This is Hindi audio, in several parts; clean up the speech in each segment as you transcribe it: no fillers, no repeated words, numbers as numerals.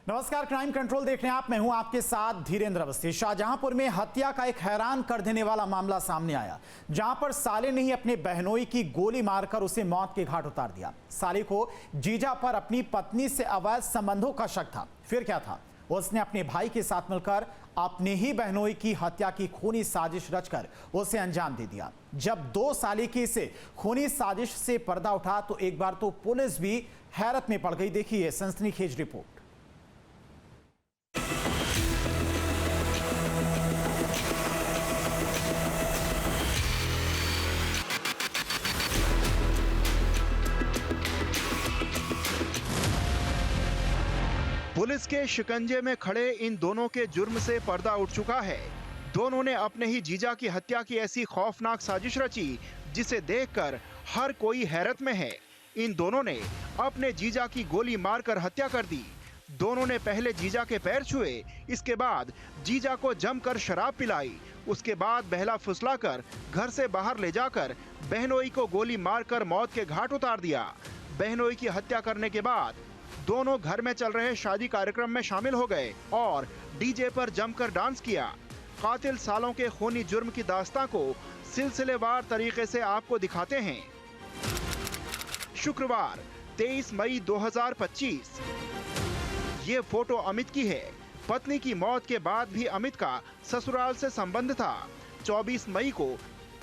नमस्कार, क्राइम कंट्रोल देख रहे हैं आप। मैं हूं आपके साथ धीरेन्द्र अवस्थी। शाहजहांपुर में हत्या का एक हैरान कर देने वाला मामला सामने आया, जहां पर साले ने ही अपने बहनोई की गोली मारकर उसे मौत के घाट उतार दिया। साले को जीजा पर अपनी पत्नी से अवैध संबंधों का शक था। फिर क्या था, उसने अपने भाई के साथ मिलकर अपने ही बहनोई की हत्या की खूनी साजिश रचकर उसे अंजाम दे दिया। जब 2 साले की इस खूनी साजिश से पर्दा उठा तो एक बार तो पुलिस भी हैरत में पड़ गई। देखिए सनसनीखेज रिपोर्ट। पुलिस के शिकंजे में खड़े इन दोनों के जुर्म से पर्दा उठ चुका है। दोनों ने अपने ही जीजा की हत्या की ऐसी खौफनाक साजिश रची जिसे देखकर हर कोई हैरत में है। इन दोनों ने अपने जीजा की गोली मारकर हत्या कर दी। दोनों ने पहले जीजा के पैर छुए, इसके बाद जीजा को जमकर शराब पिलाई, उसके बाद बहला फुसलाकर घर से बाहर ले जाकर बहनोई को गोली मारकर मौत के घाट उतार दिया। बहनोई की हत्या करने के बाद दोनों घर में चल रहे शादी कार्यक्रम में शामिल हो गए और डीजे पर जमकर डांस किया। कातिल सालों के खूनी जुर्म की दास्तां को सिलसिलेवार तरीके से आपको दिखाते हैं। शुक्रवार 23 मई 2025। ये फोटो अमित की है। पत्नी की मौत के बाद भी अमित का ससुराल से संबंध था। 24 मई को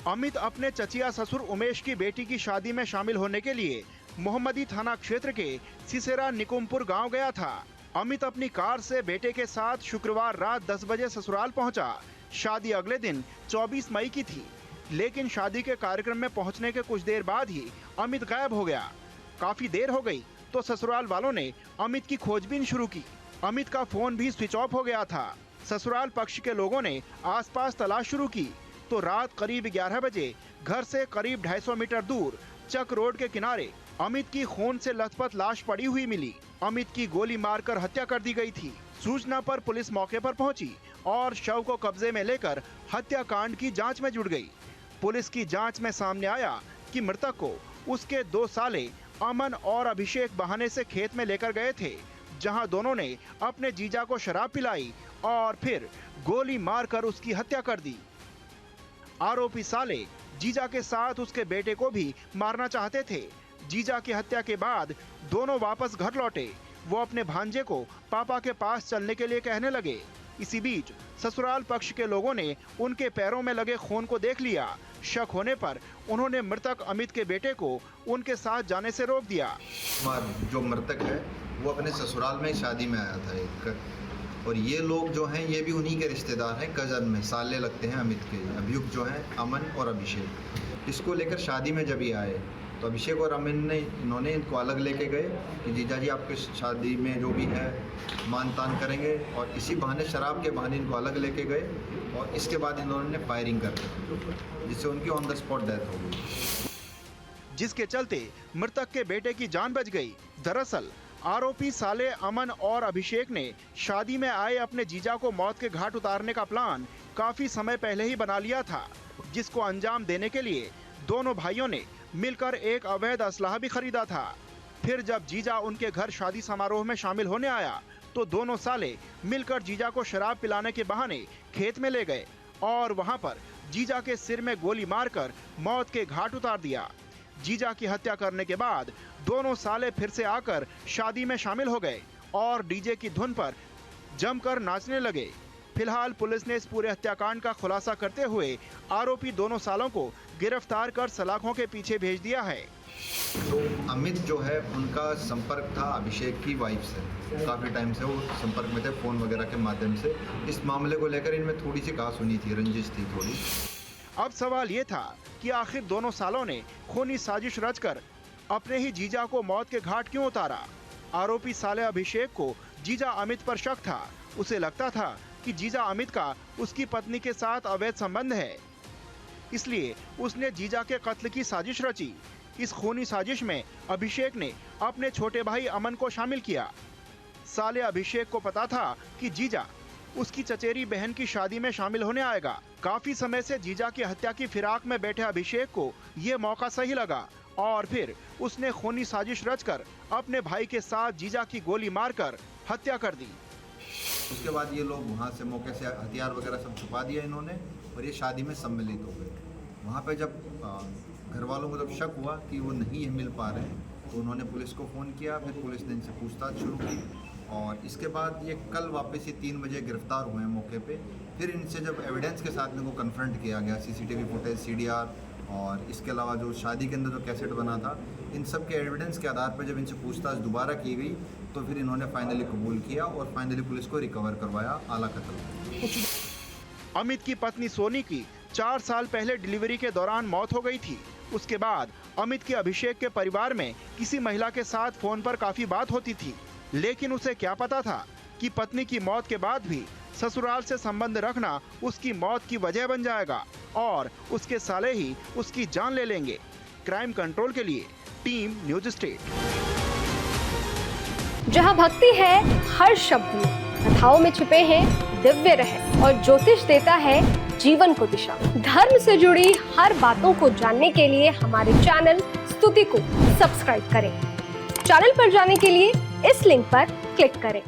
अमित अपने चचिया ससुर उमेश की बेटी की शादी में शामिल होने के लिए मोहम्मदी थाना क्षेत्र के सिसेरा निकुमपुर गांव गया था। अमित अपनी कार से बेटे के साथ शुक्रवार रात 10 बजे ससुराल पहुंचा। शादी अगले दिन 24 मई की थी, लेकिन शादी के कार्यक्रम में पहुंचने के कुछ देर बाद ही अमित गायब हो गया। काफी देर हो गई तो ससुराल वालों ने अमित की खोजबीन शुरू की। अमित का फोन भी स्विच ऑफ हो गया था। ससुराल पक्ष के लोगों ने आसपास तलाश शुरू की तो रात करीब 11 बजे घर से करीब 250 मीटर दूर चक रोड के किनारे अमित की खून से लथपथ लाश पड़ी हुई मिली। अमित की गोली मारकर हत्या कर दी गई थी। सूचना पर पुलिस मौके पर पहुंची और शव को कब्जे में लेकर हत्याकांड की जांच में जुट गई। पुलिस की जांच में सामने आया कि मृतक को उसके 2 साले अमन और अभिषेक बहाने से खेत में लेकर गए थे, जहां दोनों ने अपने जीजा को शराब पिलाई और फिर गोली मारकर उसकी हत्या कर दी। आरोपी साले जीजा के साथ उसके बेटे को भी मारना चाहते थे। जीजा की हत्या के बाद दोनों वापस घर लौटे। वो अपने भांजे को पापा के पास चलने के लिए कहने लगे। इसी बीच ससुराल पक्ष के लोगों ने उनके पैरों में लगे खून को देख लिया। शक होने पर उन्होंने मृतक अमित के बेटे को उनके साथ जाने से रोक दिया। जो मृतक है वो अपने ससुराल में शादी में आया था एक, और ये लोग जो हैं ये भी उन्हीं के रिश्तेदार हैं, कज़न में साले लगते हैं अमित के। अभियुक्त जो हैं अमन और अभिषेक, इसको लेकर शादी में जब ये आए तो अभिषेक और अमन ने इन्होंने इनको अलग लेके गए कि जीजा जी आपके शादी में जो भी है मान तान करेंगे, और इसी बहाने शराब के बहाने इनको अलग लेके गए और इसके बाद इन्होंने फायरिंग कर दी, जिससे उनकी ऑन द स्पॉट डेथ हो गई, जिसके चलते मृतक के बेटे की जान बच गई। दरअसल आरोपी साले अमन और अभिषेक ने शादी में आए अपने जीजा को मौत के घाट उतारने का प्लान काफी समय पहले ही बना लिया था, जिसको अंजाम देने के लिए दोनों भाइयों ने मिलकर एक अवैध असलाह भी खरीदा था। फिर जब जीजा उनके घर शादी समारोह में शामिल होने आया तो दोनों साले मिलकर जीजा को शराब पिलाने के बहाने खेत में ले गए और वहां पर जीजा के सिर में गोली मारकर मौत के घाट उतार दिया। जीजा की हत्या करने के बाद दोनों साले फिर से आकर शादी में शामिल हो गए और डीजे की धुन पर जमकर नाचने लगे। फिलहाल पुलिस ने इस पूरे हत्याकांड का खुलासा करते हुए आरोपी दोनों सालों को गिरफ्तार कर सलाखों के पीछे भेज दिया है। तो अमित जो है उनका संपर्क था अभिषेक की वाइफ से, काफ़ी टाइम से वो संपर्क में थे फ़ोन वगैरह के माध्यम से। इस मामले को लेकर इनमें थोड़ी सी कहासुनी थी, रंजिश थी थोड़ी। अब सवाल ये था कि आखिर दोनों सालों ने खूनी साजिश रचकर अपने ही जीजा को मौत के घाट क्यों उतारा। आरोपी साले अभिषेक को जीजा अमित पर शक था। उसे लगता था कि जीजा अमित का उसकी पत्नी के साथ अवैध संबंध है, इसलिए उसने जीजा के कत्ल की साजिश रची। इस खूनी साजिश में अभिषेक ने अपने छोटे भाई अमन को शामिल किया। साले अभिषेक को पता था कि जीजा उसकी चचेरी बहन की शादी में शामिल होने आएगा। काफी समय से जीजा की हत्या की फिराक में बैठे अभिषेक को ये मौका सही लगा और फिर उसने खूनी साजिश रचकर अपने भाई के साथ जीजा की गोली मारकर हत्या कर दी। उसके बाद ये लोग वहाँ से मौके से हथियार वगैरह सब छुपा दिया इन्होंने और ये शादी में सम्मिलित हो गए। वहाँ पे जब घर वालों को जब शक हुआ कि वो नहीं मिल पा रहे हैं तो उन्होंने पुलिस को फ़ोन किया। फिर पुलिस ने इनसे पूछताछ शुरू की और इसके बाद ये कल वापस ही 3 बजे गिरफ्तार हुए हैं मौके पे। फिर इनसे जब एविडेंस के साथ इनको कन्फ्रंट किया गया, CCTV फुटेज, CDR और इसके अलावा जो शादी के अंदर जो कैसेट बना था, इन सब के एविडेंस के आधार पर जब इनसे पूछताछ दोबारा की गई तो फिर इन्होंने फाइनली कबूल किया और फाइनली पुलिस को रिकवर करवाया आला कत्ल। अमित की पत्नी सोनी की 4 साल पहले डिलीवरी के दौरान मौत हो गई थी। उसके बाद अमित के अभिषेक के परिवार में किसी महिला के साथ फोन पर काफी बात होती थी, लेकिन उसे क्या पता था कि पत्नी की मौत के बाद भी ससुराल से संबंध रखना उसकी मौत की वजह बन जाएगा और उसके साले ही उसकी जान ले लेंगे। क्राइम कंट्रोल के लिए टीम न्यूज स्टेट। जहां भक्ति है हर शब्द में, कथाओं में छुपे हैं दिव्य रहस्य और ज्योतिष देता है जीवन को दिशा। धर्म से जुड़ी हर बातों को जानने के लिए हमारे चैनल स्तुति को सब्सक्राइब करें। चैनल पर जाने के लिए इस लिंक पर क्लिक करें।